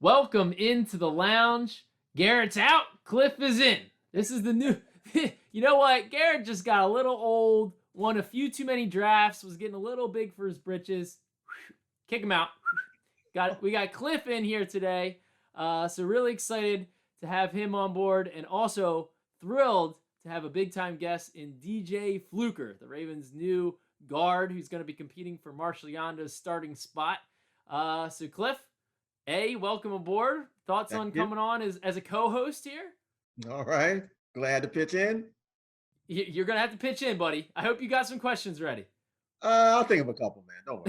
Welcome into the lounge. Garrett's out. Cliff is in. This is the new. You know what? Garrett just got a little old, won a few too many drafts, was getting a little big for his britches. Kick him out. We got Cliff in here today. So really excited to have him on board, and also thrilled to have a big time guest in DJ Fluker, the Ravens' new guard, who's going to be competing for Marshal Yanda's starting spot. So Cliff, welcome aboard. Thoughts Thank on you. coming on as a co-host here? All right. Glad to pitch in. You're gonna have to pitch in, buddy. I hope you got some questions ready. I'll think of a couple, man. Don't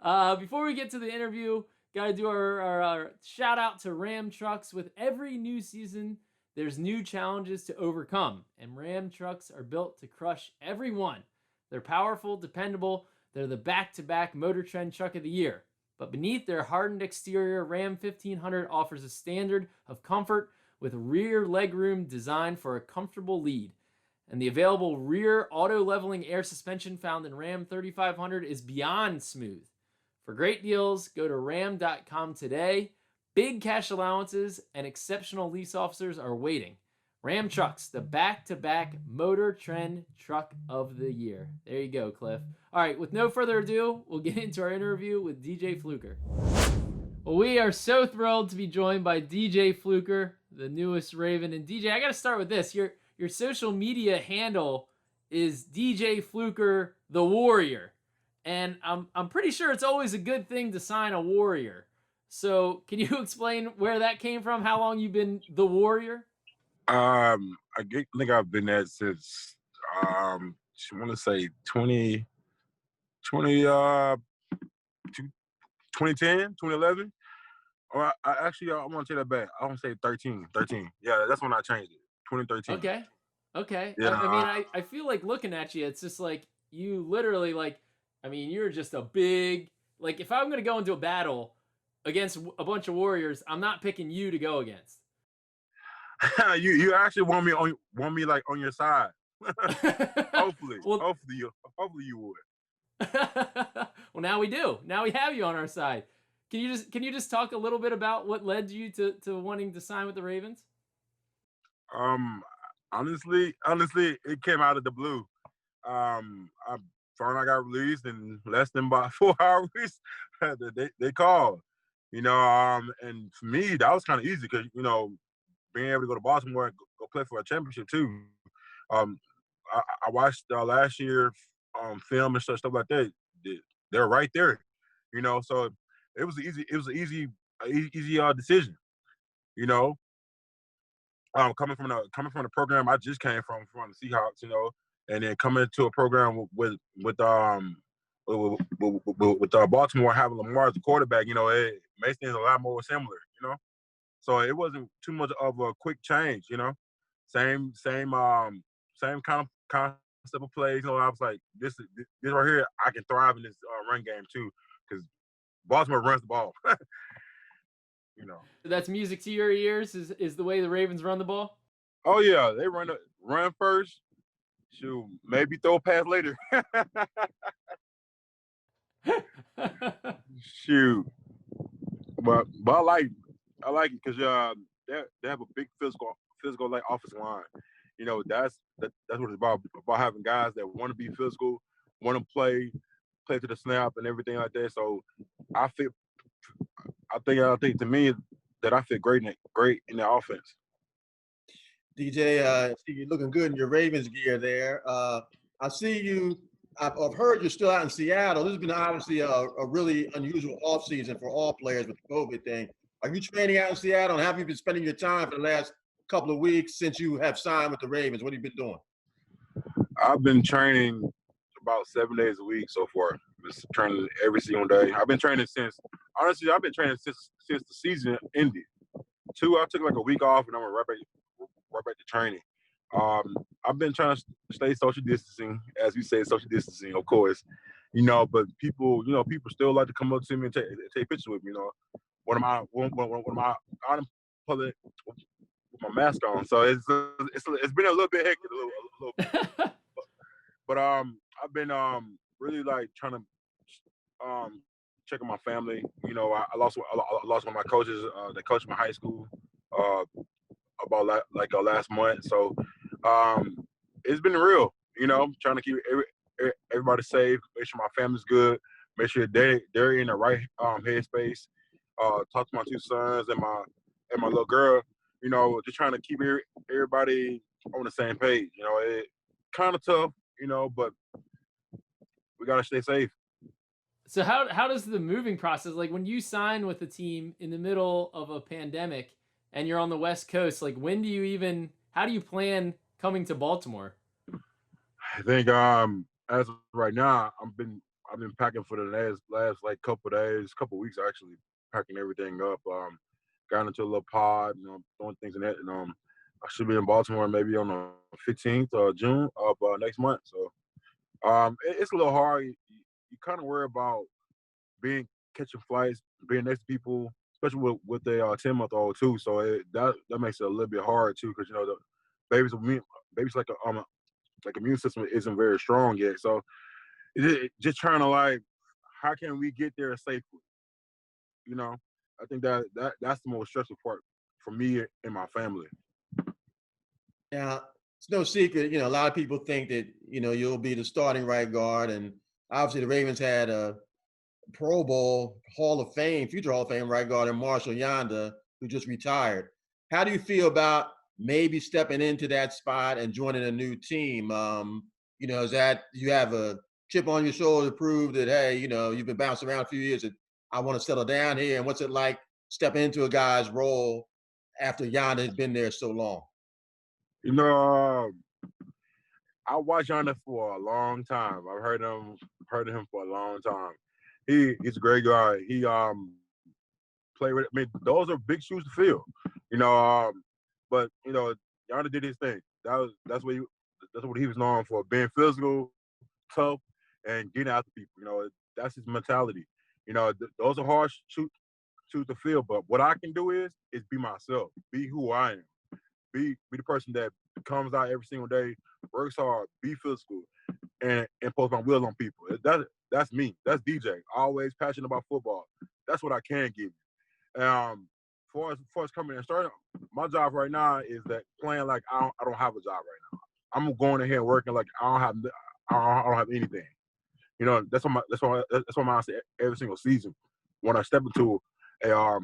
worry. Before we get to the interview, gotta do our shout out to Ram Trucks. With every new season, there's new challenges to overcome, and Ram Trucks are built to crush every one. They're powerful, dependable. They're the back-to-back Motor Trend Truck of the Year. But beneath their hardened exterior, Ram 1500 offers a standard of comfort with rear legroom designed for a comfortable lead. And the available rear auto-leveling air suspension found in Ram 3500 is beyond smooth. For great deals, go to ram.com today. Big cash allowances and exceptional lease officers are waiting. Ram Trucks, the back-to-back Motor Trend Truck of the Year. There you go, Cliff. All right, with no further ado, we'll get into our interview with DJ Fluker. Well, we are so thrilled to be joined by DJ Fluker, the newest Raven. And DJ, I got to start with this. Your social media handle is DJ Fluker The Warrior. And I'm pretty sure it's always a good thing to sign a Warrior. So can you explain where that came from? How long you've been The Warrior? Think I've been there since I want to say 2010, 2011. Or I want to take that back. I want to say 13. Yeah, that's when I changed it. 2013. Okay. Yeah. I feel like looking at you, it's just like you literally you're just a big, like, if I'm gonna go into a battle against a bunch of warriors, I'm not picking you to go against. you actually want me like on your side. Hopefully you would. Well, now we do. Now we have you on our side. Can you just talk a little bit about what led you to wanting to sign with the Ravens? Honestly, it came out of the blue. I found I got released in less than about 4 hours. they called, and for me that was kind of easy because being able to go to Baltimore and go play for a championship too. I watched last year film and stuff like that. They're right there, So it was an easy decision, coming from the program I just came from the Seahawks, and then coming to a program with Baltimore having Lamar as a quarterback, it makes things a lot more similar, So it wasn't too much of a quick change, Same kind of concept of plays. I was like, this right here, I can thrive in this run game too, because Baltimore runs the ball. That's music to your ears. Is the way the Ravens run the ball? Oh yeah, they run first. Shoot, maybe throw a pass later. Shoot, but I like it because they have a big physical like offensive line. That's what it's about having guys that want to be physical, want to play to the snap and everything like that. So I think to me that I fit great in the offense. DJ, I see you looking good in your Ravens gear there. I see you. I've heard you're still out in Seattle. This has been obviously a really unusual offseason for all players with the COVID thing. Are you training out in Seattle, and have you been spending your time for the last couple of weeks since you have signed with the Ravens? What have you been doing? I've been training about 7 days a week so far. Just training every single day. I've been training since the season ended. I took like a week off, and I'm right back to training. I've been trying to stay social distancing, as we say, social distancing, of course. But people still like to come up to me and take pictures with me. One of my out in public with my mask on, so it's been a little bit hectic, a little bit. But I've been really like trying checking my family. You know, I lost one of my coaches that coached my high school uh, about last month. So it's been real. You know, trying to keep everybody safe, make sure my family's good, make sure they're in the right headspace. Talk to my two sons and my little girl. You know, just trying to keep everybody on the same page. You know, it kind of tough. You know, but we gotta stay safe. So how does the moving process, like when you sign with a team in the middle of a pandemic and you're on the West Coast, like when do you even how do you plan coming to Baltimore? I think as of right now, I've been packing for the last like couple days, couple weeks actually, packing everything up. Got into a little pod, you know, throwing things in it, and I should be in Baltimore maybe on the 15th of June of next month. So it's a little hard. You kind of worry about being catching flights, being next to people, especially with a 10-month-old too. So that makes it a little bit hard too, because you know the baby's like immune system isn't very strong yet. So just trying to like, how can we get there safely? You know, I think that's the most stressful part for me and my family. Now, it's no secret, a lot of people think that, you'll be the starting right guard. And obviously the Ravens had a Pro Bowl Hall of Fame, future Hall of Fame right guard in Marshal Yanda, who just retired. How do you feel about maybe stepping into that spot and joining a new team? Is that you have a chip on your shoulder to prove that, hey, you've been bouncing around a few years and I want to settle down here. And what's it like stepping into a guy's role after Yanda has been there so long? You know, I watched Yonder for a long time. I've heard of him for a long time. He's a great guy. He played with. I mean, those are big shoes to fill. You know, but Yonder did his thing. That's what he was known for, being physical, tough, and getting after people. You know, that's his mentality. You know, those are hard shoes to fill. But what I can do is be myself, be who I am, be the person that comes out every single day, works hard, be physical, and post my wheels on people. That's me. That's DJ. Always passionate about football. That's what I can give you. For us coming and starting, my job right now is that playing like I don't have a job right now. I'm going in here working like I don't have anything. You know, that's what I say every single season when I step into a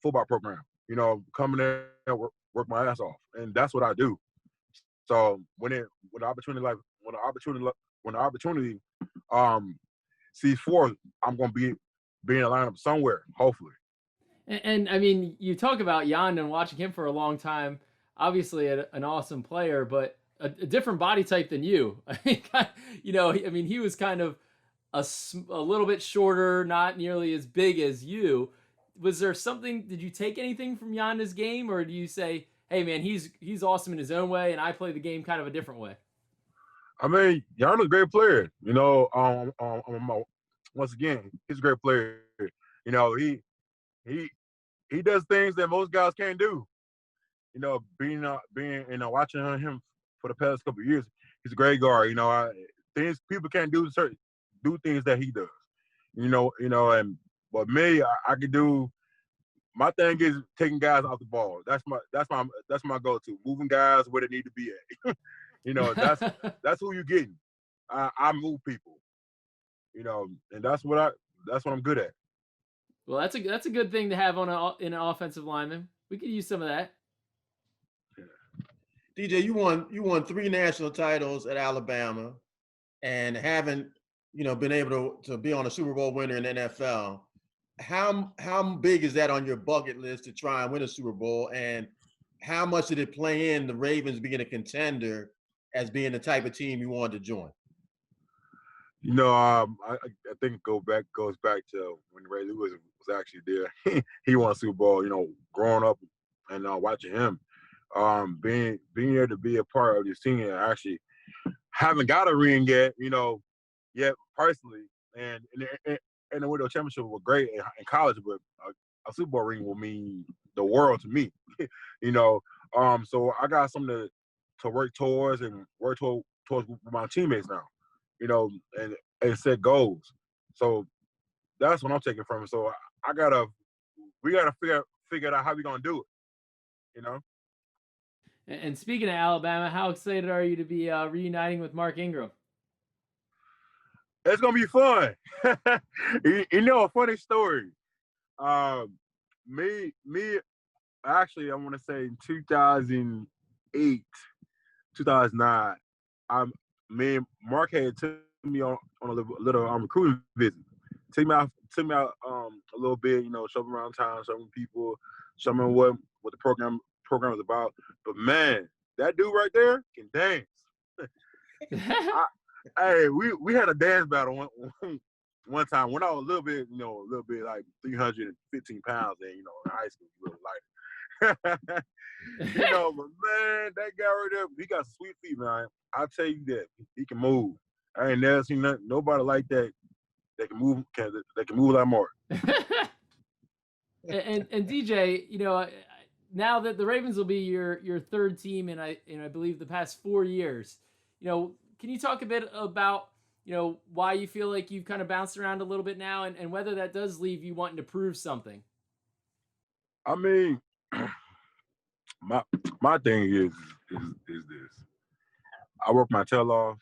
football program. You know, coming in and work my ass off, and that's what I do. So when the opportunity sees forth, I'm gonna be in a lineup somewhere, hopefully. And I mean, you talk about Jan and watching him for a long time. Obviously, an awesome player, but a different body type than you. I mean, I mean, he was kind of a little bit shorter, not nearly as big as you. Was there something? Did you take anything from Yanda's game, or do you say, "Hey, man, he's awesome in his own way, and I play the game kind of a different way"? I mean, Yana's a great player. You know, once again, he's a great player. You know, he he does things that most guys can't do. You know, being watching him for the past couple of years, he's a great guard. You know, things people can't do things that he does. And but me, I can do. My thing is taking guys off the ball. That's my go-to. Moving guys where they need to be at. You know, that's who you're getting. I move people. You know, and that's what I'm good at. Well, that's a good thing to have on in an offensive lineman. We could use some of that. DJ, you won three national titles at Alabama, and haven't been able to be on a Super Bowl winner in the NFL. How big is that on your bucket list to try and win a Super Bowl, and how much did it play in the Ravens being a contender as being the type of team you wanted to join? You know, I think goes back to when Ray Lewis was actually there. He won a Super Bowl. You know, growing up and watching him, being able to be a part of this team and actually haven't got a ring yet. You know, yet personally, and the Window Championship was great in college, but a Super Bowl ring will mean the world to me. You know, so I got something to work towards and towards with my teammates now. You know, and set goals. So that's what I'm taking from it. So we gotta figure out how we gonna do it. You know. And speaking of Alabama, how excited are you to be reuniting with Mark Ingram? It's gonna be fun. You know, a funny story. Um, me, actually, I want to say in 2008, 2009. I'm Me and Mark had took me on a little recruiting visit. Took me out a little bit. You know, show me around town, show me people, show me what the program is about. But man, that dude right there can dance. I, Hey, we had a dance battle one time when I was a little bit like 315 pounds, and in high school, a little lighter. But man, that guy right there, he got sweet feet, man. I'll tell you that he can move. I ain't never seen nobody like that that can move. That can move like Mark. and DJ, now that the Ravens will be your third team in I believe the past 4 years, can you talk a bit about why you feel like you've kind of bounced around a little bit now, and whether that does leave you wanting to prove something? I mean, my thing is this: I work my tail off,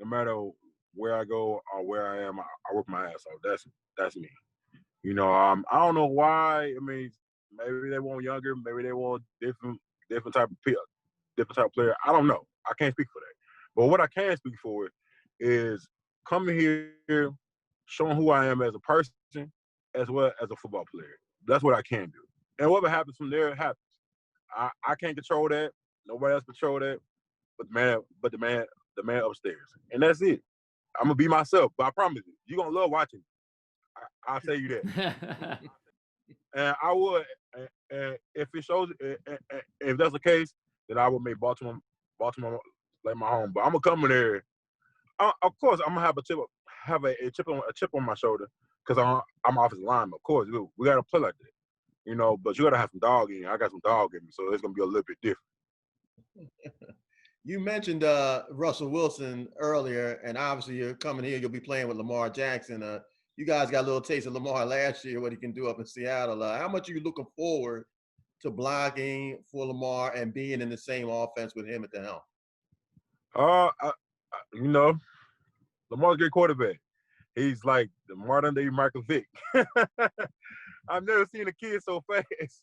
no matter where I go or where I am. I work my ass off. That's me. I don't know why. I mean, maybe they want younger, maybe they want different type of different type of player. I don't know. I can't speak for that. But what I can speak for is coming here, showing who I am as a person, as well as a football player. That's what I can do. And whatever happens from there, happens. I can't control that. Nobody else control that. But the man upstairs, and that's it. I'm gonna be myself. But I promise you're gonna love watching me. I'll tell you that. And I would, and if it shows, if that's the case, then I would make Baltimore like my home. But I'm gonna come in there. Of course, I'm gonna have a chip on my shoulder because I'm offensive lineman. Of course, we gotta play like that, But you gotta have some dog in you. I got some dog in me, so it's gonna be a little bit different. You mentioned Russell Wilson earlier, and obviously you're coming here. You'll be playing with Lamar Jackson. You guys got a little taste of Lamar last year, what he can do up in Seattle. How much are you looking forward to blocking for Lamar and being in the same offense with him at the helm? You know, Lamar's a good quarterback. He's like the modern day Michael Vick. I've never seen a kid so fast.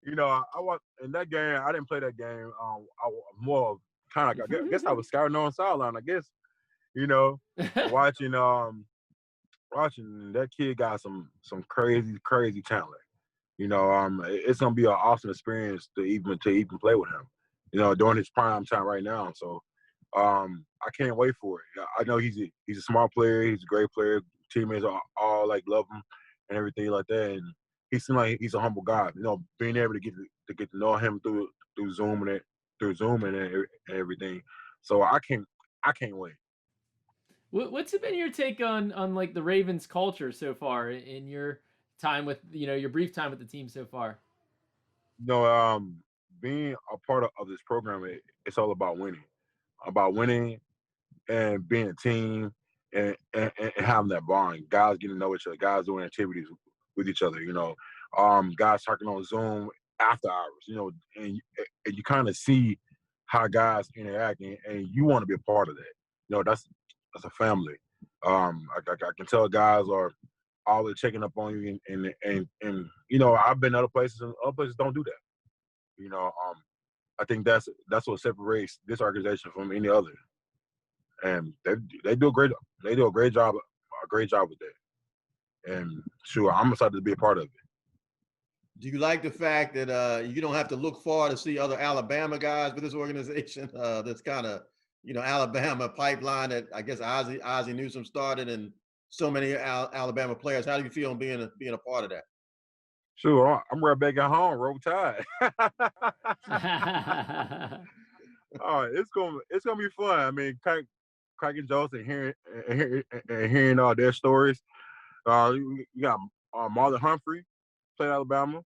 I was in that game. I didn't play that game. I was more kind of. I guess I was scouting on the sideline. I guess watching watching that kid got some crazy talent. It's gonna be an awesome experience to even play with him. During his prime time right now. So I can't wait for it. I know he's a smart player. He's a great player. Teammates all like love him and everything like that. And he seems like he's a humble guy. Being able to get to know him through Zoom and everything. So I can't wait. What's been your take on like the Ravens culture so far in your time with your brief time with the team so far? Being a part of this program, it's all about winning and being a team and having that bond. Guys getting to know each other, guys doing activities with each other, guys talking on Zoom after hours, and you kind of see how guys interact and you want to be a part of that. That's a family. I can tell guys are always checking up on you and I've been other places and other places don't do that. I think that's what separates this organization from any other. And they do a great job with that. And sure, I'm excited to be a part of it. Do you like the fact that you don't have to look far to see other Alabama guys with this organization? That's kind of Alabama pipeline that I guess Ozzie Newsome started, and so many Alabama players. How do you feel being a part of that? Sure, I'm right back at home, roll tide. All right, it's gonna be fun. I mean, cracking jokes and hearing all their stories. You got Marlon Humphrey, played Alabama.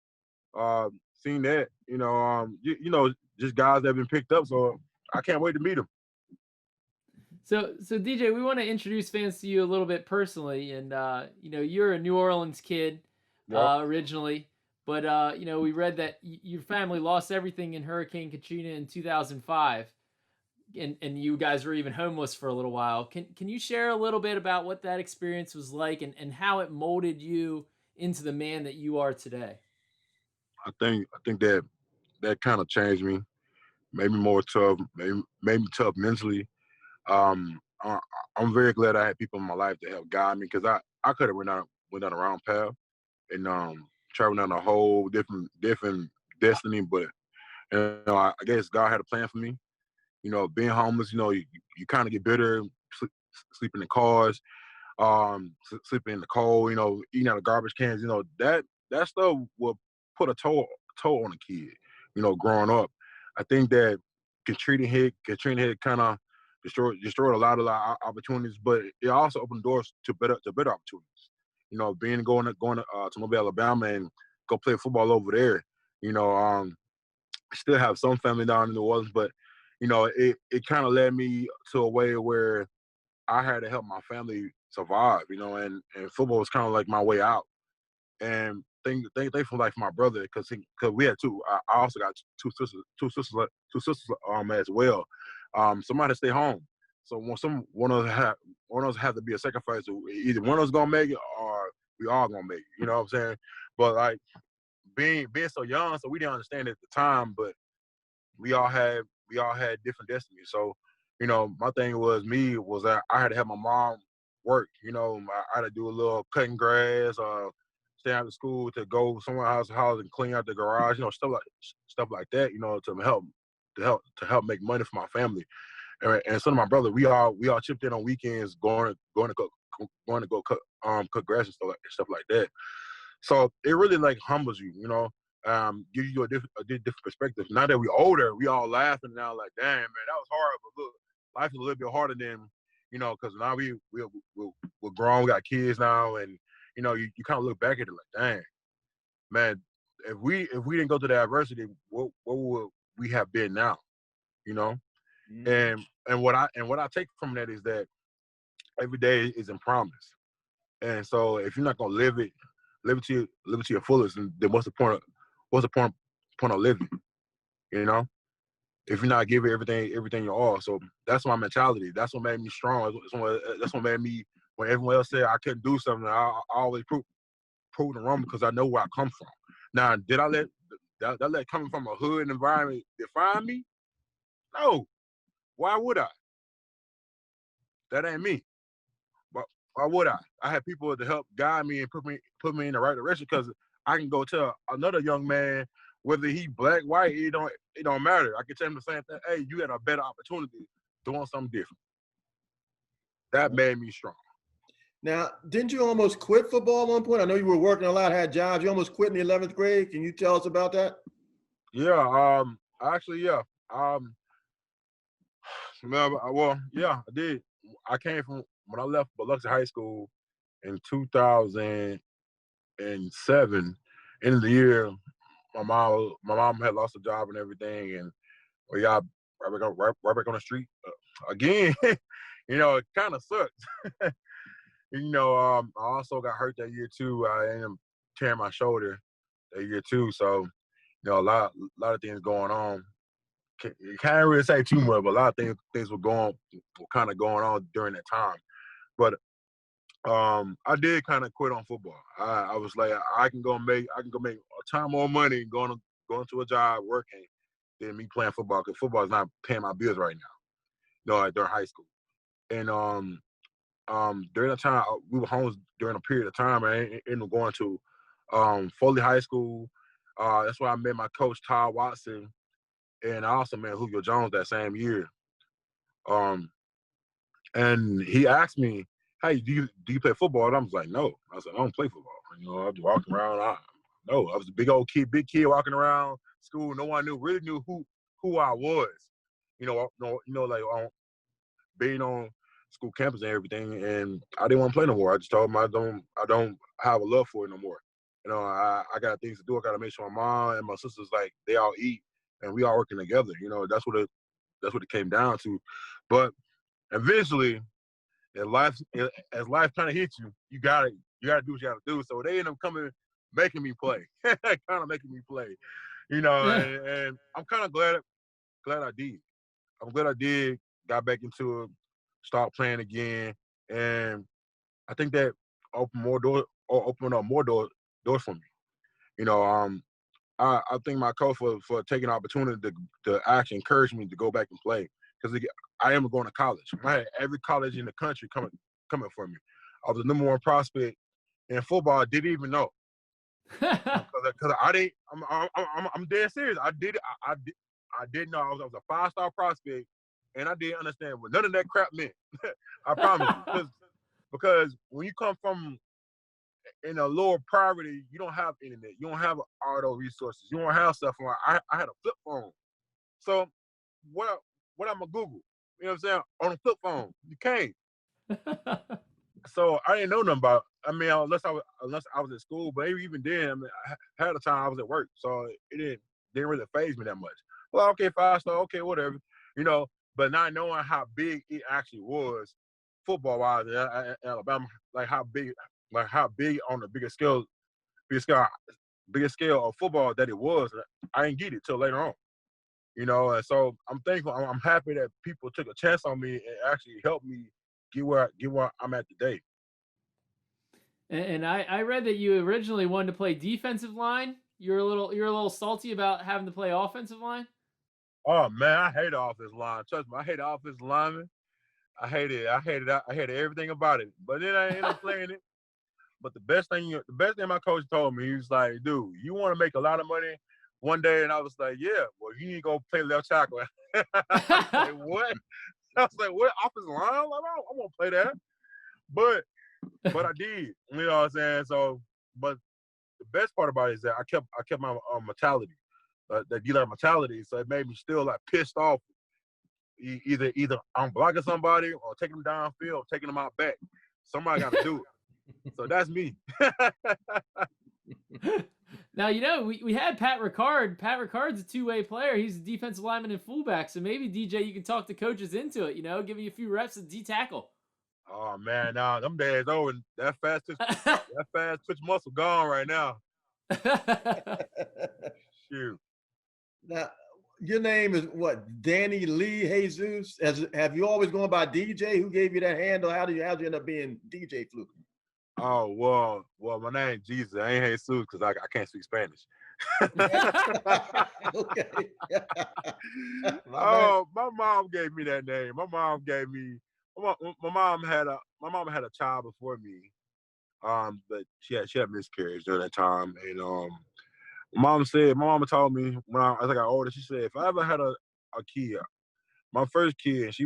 Seen that, just guys that have been picked up. So I can't wait to meet them. So DJ, we want to introduce fans to you a little bit personally, and you're a New Orleans kid Yep. originally, but we read that your family lost everything in Hurricane Katrina in 2005, and you guys were even homeless for a little while. Can you share a little bit about what that experience was like, and how it molded you into the man that you are today? I think that kind of changed me, made me more tough, made me tough mentally. I, I'm very glad I had people in my life that helped guide me because I could have went down a wrong path and traveled down a whole different destiny. But I guess God had a plan for me. Being homeless, you kind of get bitter, sleeping in cars, sleeping in the cold, eating out of garbage cans, that stuff will put a toll on a kid, growing up. I think that Katrina hit kind of destroyed a lot of opportunities, but it also opened doors to better opportunities. Being going to Mobile, Alabama, and go play football over there. You know, still have some family down in New Orleans, but it kind of led me to a way where I had to help my family survive, and football was kind of like my way out. And thankful like for my brother because we had two. I also got two sisters as well. Somebody stay home. So when one of us had to be a sacrifice. Either one of us gonna make it or we all gonna make it. You know what I'm saying? But like being so young, so we didn't understand it at the time, but we all had different destinies. So, my thing was that I had to have my mom work. I had to do a little cutting grass, stay out of school to go somewhere else house and clean out the garage, stuff like that, to help make money for my family. And some of my brother, we all chipped in on weekends going to go cut grass and stuff like that. So it really like humbles you, gives you a different perspective. Now that we're older, we all laughing now like, damn, man, that was hard. But look, life is a little bit harder than, because now we're grown, we got kids now, and you kind of look back at it like, dang, man, if we didn't go through the adversity, what would we have been now? You know, Mm. and what I take from that is that every day is in promise. And so if you're not gonna live it to your fullest, then what's the point of living? You know, if you're not giving everything you are. So that's my mentality. That's what made me strong. That's what made me when everyone else said I couldn't do something, I always prove them wrong because I know where I come from. Now, did I let coming from a hood environment define me? No. Why would I? That ain't me. But why would I? I had people to help guide me and put me in the right direction because I can go tell another young man whether he black, white, it don't matter. I can tell him the same thing. Hey, you had a better opportunity doing something different. That made me strong. Now, didn't you almost quit football at one point? I know you were working a lot, had jobs. You almost quit in the 11th grade. Can you tell us about that? Yeah. Actually, yeah. Um. Yeah, I did. I came from when I left Biloxi High School in 2007. End of the year, my mom had lost a job and everything, and we got right back on the street again. It kind of sucks. I also got hurt that year too. I ended up tearing my shoulder that year too. So, a lot of things going on. You can't really say too much, but a lot of things were kind of going on during that time. But I did kind of quit on football. I was like, I can go make a ton more money going to a job working than me playing football because football is not paying my bills right now. During high school, and during the time we were homeless during a period of time. I ended up going to Foley High School. That's where I met my coach Todd Watson, and I also met Julio Jones that same year. Um, and he asked me, "Hey, do you play football?" And I was like, "No." I was like, "I don't play football." I was walking around. No, I was a big kid walking around school. No one really knew who I was. Like being on school campus and everything, and I didn't want to play no more. I just told them I don't have a love for it no more. I got things to do. I got to make sure my mom and my sisters like they all eat and we all working together. That's what it came down to. But eventually, as life kind of hits you, you gotta do what you gotta do. So they end up making me play, kind of making me play, and I'm kind of glad I did. I'm glad I did. Got back into it, start playing again, and I think that opened up more doors for me. I thank my coach for taking the opportunity to actually encourage me to go back and play, because I am going to college. I had every college in the country coming for me. I was the number one prospect in football. I didn't even know, because I didn't. I'm dead serious. I didn't know I was a 5-star prospect, and I didn't understand what none of that crap meant. I promise you, because when you come from in a lower poverty, you don't have internet, you don't have all those resources, you don't have stuff. I had a flip phone, so what I'm gonna Google? You know what I'm saying? On a flip phone, you can't. So I didn't know nothing about. Unless I was at school, but even then, half the time I was at work, so it didn't really faze me that much. Well, okay, 5-star, okay, whatever, But not knowing how big it actually was, football wise, in Alabama, like how big on the biggest scale of football that it was, I didn't get it till later on. And so I'm thankful. I'm happy that people took a chance on me and actually helped me get where I'm at today. And I read that you originally wanted to play defensive line. You're a little salty about having to play offensive line. Oh man, I hate the offensive line. Trust me, I hate the offensive lineman. I hate it. I hated everything about it. But then I ended up playing it. But the best thing my coach told me, he was like, "Dude, you want to make a lot of money one day?" And I was like, "Yeah, well, you need to go play left tackle." I was like, "What?" I was like, "What? Offensive line? I won't play that." But I did. You know what I'm saying? So, but the best part about it is that I kept my mentality, that dealer mentality. So it made me still like pissed off. Either I'm blocking somebody or taking them downfield, or taking them out back. Somebody got to do it. So that's me. Now, we had Pat Ricard. Pat Ricard's a two-way player. He's a defensive lineman and fullback. So maybe, DJ, you can talk the coaches into it, give you a few reps of D-tackle. Oh, man, nah, them days over. That fast twitch muscle gone right now. Shoot. Now, your name is what? Danny Lee Jesus? Have you always gone by DJ? Who gave you that handle? How'd you end up being DJ Fluker? Oh, well, my name is Jesus. I ain't Jesus because I can't speak Spanish. Okay. My mom gave me that name. My mom had a child before me. But she had miscarriage during that time. And my mama told me as I got older, she said, if I ever had a kid, my first kid, and she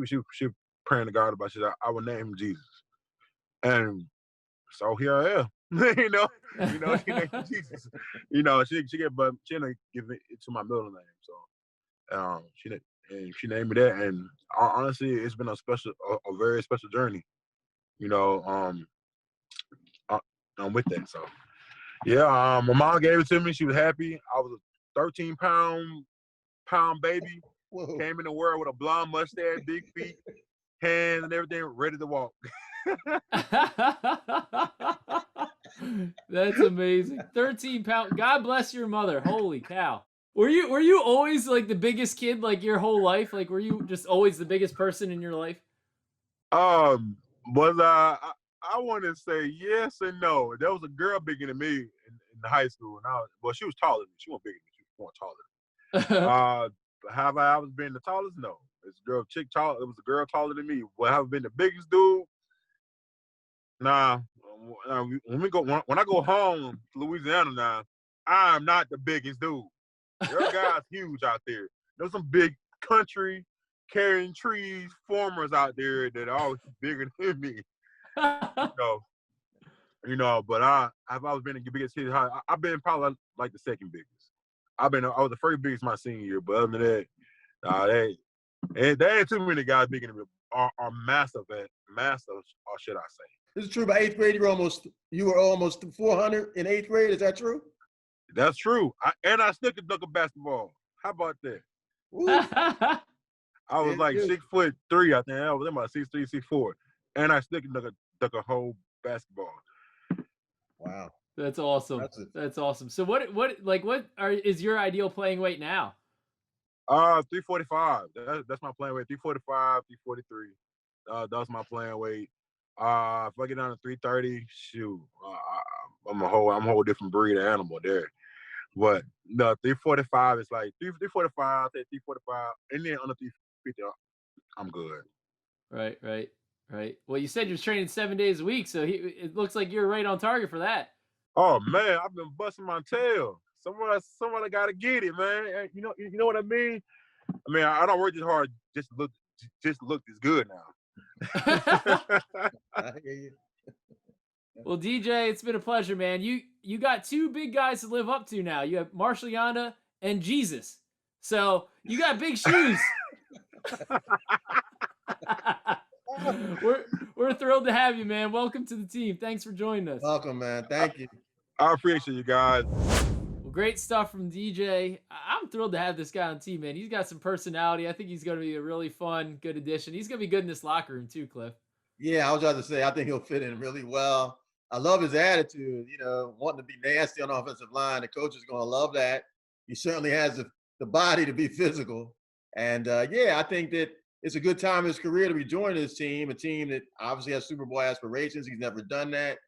praying to God about it, she said, I would name him Jesus. And so here I am. she named Jesus. She didn't give it to my middle name. So she named me that, and honestly, it's been a very special journey. I'm with that. So yeah, my mom gave it to me. She was happy. I was a 13-pound baby. Whoa. Came in the world with a blonde mustache, big feet, hands, and everything, ready to walk. That's amazing. 13 pounds. God bless your mother. Holy cow. Were you always like the biggest kid like your whole life? Like were you just always the biggest person in your life? Was I want to say yes and no. There was a girl bigger than me in high school, and she was taller than me. She wasn't bigger than me. She was more taller than me. Have I always been the tallest? No. It's a it was a girl taller than me. Well, have I been the biggest dude? Nah. When I go home to Louisiana now, I'm not the biggest dude. There are guys huge out there. There's some big country carrying trees farmers out there that are always bigger than me. But I've always been the biggest kid. I've been probably like the second biggest. I was the first biggest my senior year, but other than that, there ain't too many guys bigger than me. Are massive, or should I say? This is true. By 8th grade, you were almost 400 in 8th grade. Is that true? That's true. I still could dunk a basketball. How about that? I was like 6'3", I think. I was about 6'3", 6'4", and I still can duck a whole basketball. Wow. That's awesome. That's awesome. So what is your ideal playing weight now? 345. That's my playing weight. 345, 343. That's my playing weight. If I get down to 330, shoot, I'm a whole different breed of animal there. But the 345 is like 345, 345, and then under 350, I'm good. Right. Well, you said you're training 7 days a week, so it looks like you're right on target for that. Oh man, I've been busting my tail. Somebody gotta get it, man. You know what I mean? I mean, I don't work this hard just to look this good now. I hear you. Well, DJ, it's been a pleasure, man. You got two big guys to live up to now. You have Marshal Yanda and Jesus. So you got big shoes. We're thrilled to have you, man. Welcome to the team. Thanks for joining us. Welcome, man. Thank you. I appreciate you guys. Well, great stuff from DJ. I'm thrilled to have this guy on the team, man. He's got some personality. I think he's going to be a really fun, good addition. He's going to be good in this locker room too, Cliff. Yeah, I was about to say, I think he'll fit in really well. I love his attitude, wanting to be nasty on the offensive line. The coach is going to love that. He certainly has the body to be physical. And I think that it's a good time in his career to be joining this team, a team that obviously has Super Bowl aspirations. He's never done that.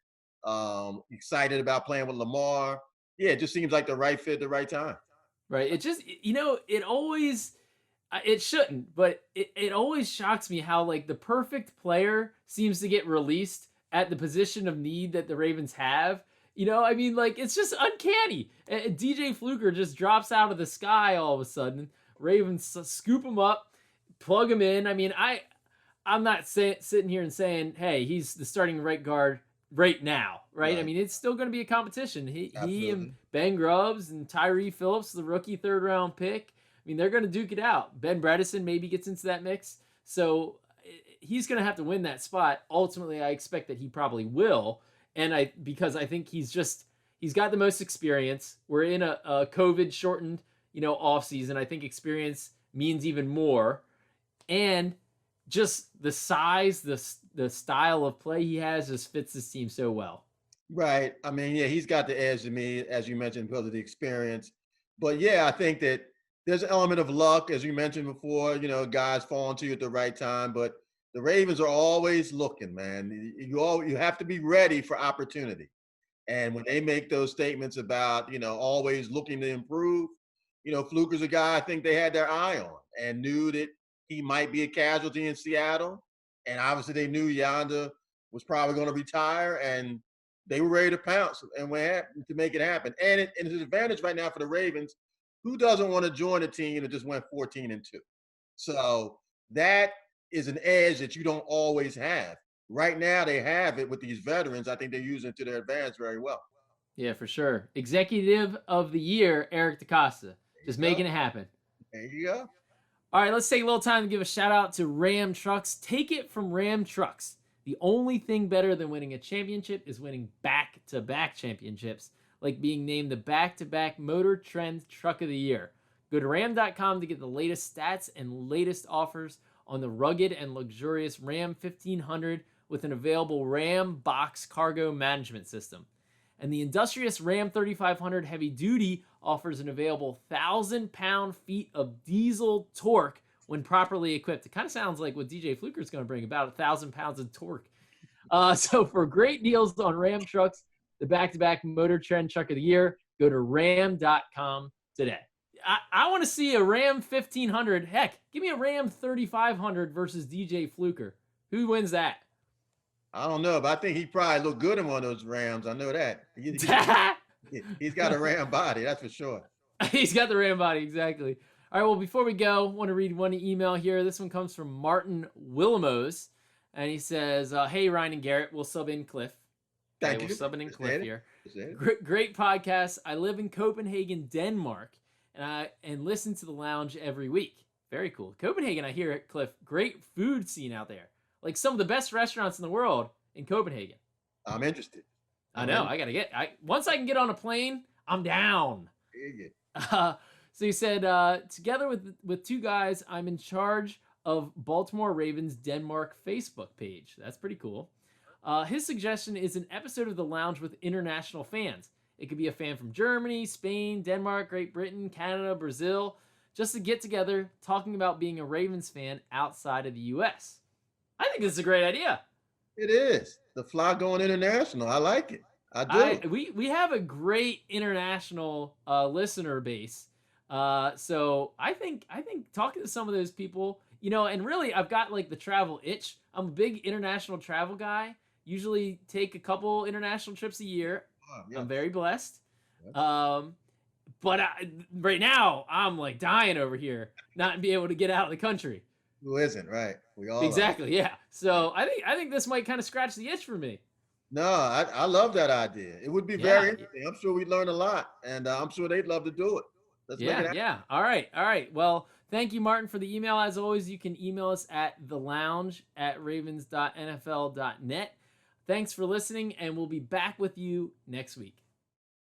Excited about playing with Lamar. Yeah, it just seems like the right fit, the right time. Right. It just, it always, it shouldn't, but it always shocks me how like the perfect player seems to get released at the position of need that the Ravens have. I mean, like, it's just uncanny. DJ Fluker just drops out of the sky all of a sudden. Ravens scoop him up, plug him in. I mean, I'm not sitting here and saying, hey, he's the starting right guard right now, right? I mean, it's still going to be a competition. He and Ben Grubbs and Tyree Phillips, the rookie third-round pick, I mean, they're going to duke it out. Ben Bredesen maybe gets into that mix. So he's going to have to win that spot. Ultimately, I expect that he probably will. And because I think he's got the most experience. We're in a COVID-shortened, offseason. I think experience means even more. And just the size, the style of play he has just fits this team so well. Right. I mean, yeah, he's got the edge to me, as you mentioned, because of the experience. But yeah, I think that there's an element of luck, as you mentioned before, guys falling to you at the right time. But the Ravens are always looking, man. You have to be ready for opportunity. And when they make those statements about, always looking to improve, Fluker's a guy I think they had their eye on and knew that he might be a casualty in Seattle. And obviously they knew Yanda was probably going to retire, and they were ready to pounce and to make it happen. And it's an advantage right now for the Ravens. Who doesn't want to join a team that just went 14-2? So that is an edge that you don't always have. Right now they have it with these veterans. I think they're using it to their advantage very well. Yeah, for sure. Executive of the Year, Eric DeCosta. Just making it happen. There you go. All right, let's take a little time to give a shout out to Ram Trucks. Take it from Ram Trucks. The only thing better than winning a championship is winning back-to-back championships, like being named the back-to-back Motor Trend Truck of the Year. Go to ram.com to get the latest stats and latest offers on the rugged and luxurious Ram 1500 with an available Ram Box Cargo Management System. And the industrious Ram 3500 Heavy Duty offers an available 1,000-pound-feet of diesel torque when properly equipped. It kind of sounds like what DJ Fluker is going to bring, about 1,000 pounds of torque. So for great deals on Ram trucks, the back-to-back Motor Trend Truck of the Year, go to ram.com today. I want to see a Ram 1500. Heck, give me a Ram 3500 versus DJ Fluker. Who wins that? I don't know, but I think he probably looked good in one of those Rams. I know that. He's got a Ram body, that's for sure. He's got the Ram body, exactly. All right, well, before we go, I want to read one email here. This one comes from Martin Willamos, and he says, hey, Ryan and Garrett, we'll sub in Cliff. Thank you. We're subbing in Cliff here. Great podcast. I live in Copenhagen, Denmark, and listen to the lounge every week. Very cool. Copenhagen, I hear, Cliff, great food scene out there. Like some of the best restaurants in the world in Copenhagen. I'm interested. I know. I gotta once I can get on a plane, I'm down. There you go. So he said, together with two guys, I'm in charge of Baltimore Ravens Denmark Facebook page. That's pretty cool. His suggestion is an episode of The Lounge with international fans. It could be a fan from Germany, Spain, Denmark, Great Britain, Canada, Brazil, just to get together talking about being a Ravens fan outside of the U.S. I think this is a great idea. It is. The fly going international. I like it. I do. We have a great international listener base. So I think talking to some of those people, and really I've got like the travel itch. I'm a big international travel guy. Usually take a couple international trips a year. Yeah. I'm very blessed. Yes. But right now I'm like dying over here, not be able to get out of the country. Who isn't, right? We all Exactly, yeah. So I think this might kind of scratch the itch for me. No, I love that idea. It would be very interesting. I'm sure we'd learn a lot, and I'm sure they'd love to do it. Let's make it happen. Yeah. All right. Well, thank you, Martin, for the email. As always, you can email us at thelounge@ravens.nfl.net. Thanks for listening, and we'll be back with you next week.